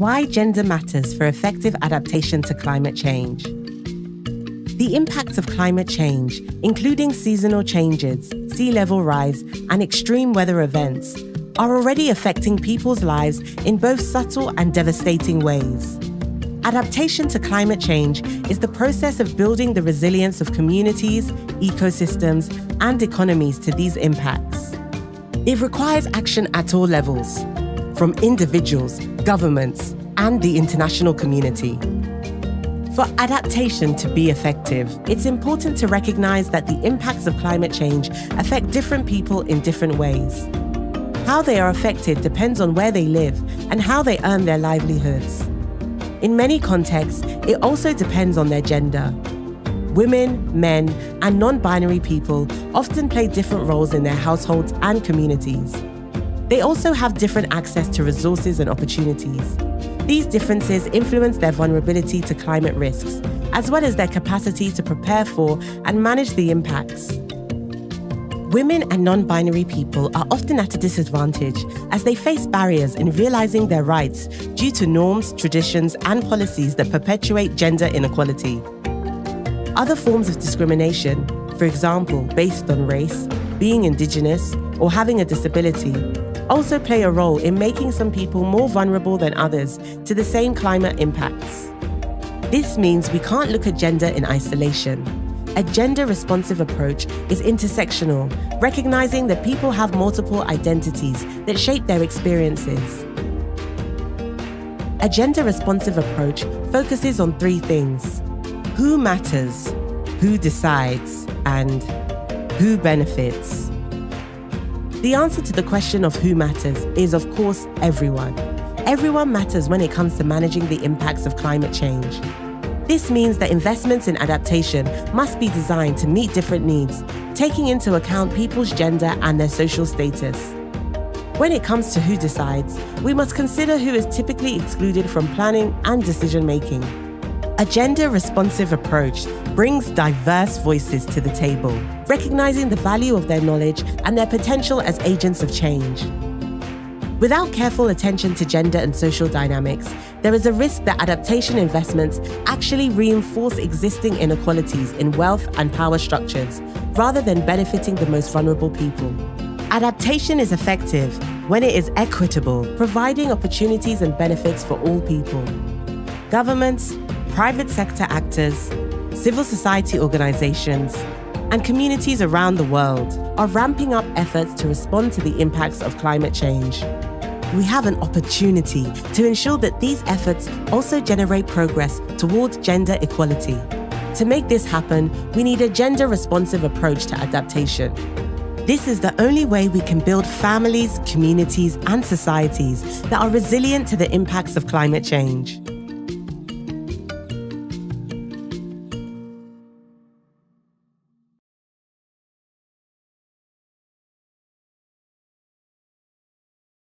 Why gender matters for effective adaptation to climate change. The impacts of climate change, including seasonal changes, sea level rise, and extreme weather events, are already affecting people's lives in both subtle and devastating ways. Adaptation to climate change is the process of building the resilience of communities, ecosystems, and economies to these impacts. It requires action at all levels, from individuals, governments, and the international community. For adaptation to be effective, it's important to recognize that the impacts of climate change affect different people in different ways. How they are affected depends on where they live and how they earn their livelihoods. In many contexts, it also depends on their gender. Women, men, and non-binary people often play different roles in their households and communities. They also have different access to resources and opportunities. These differences influence their vulnerability to climate risks, as well as their capacity to prepare for and manage the impacts. Women and non-binary people are often at a disadvantage as they face barriers in realizing their rights due to norms, traditions, and policies that perpetuate gender inequality. Other forms of discrimination, for example, based on race, being indigenous, or having a disability, also play a role in making some people more vulnerable than others to the same climate impacts. This means we can't look at gender in isolation. A gender-responsive approach is intersectional, recognizing that people have multiple identities that shape their experiences. A gender-responsive approach focuses on three things: who matters, who decides, and who benefits. The answer to the question of who matters is, of course, everyone. Everyone matters when it comes to managing the impacts of climate change. This means that investments in adaptation must be designed to meet different needs, taking into account people's gender and their social status. When it comes to who decides, we must consider who is typically excluded from planning and decision-making. A gender-responsive approach brings diverse voices to the table, recognizing the value of their knowledge and their potential as agents of change. Without careful attention to gender and social dynamics, there is a risk that adaptation investments actually reinforce existing inequalities in wealth and power structures, rather than benefiting the most vulnerable people. Adaptation is effective when it is equitable, providing opportunities and benefits for all people. Governments, private sector actors, civil society organizations, and communities around the world are ramping up efforts to respond to the impacts of climate change. We have an opportunity to ensure that these efforts also generate progress towards gender equality. To make this happen, we need a gender-responsive approach to adaptation. This is the only way we can build families, communities, and societies that are resilient to the impacts of climate change.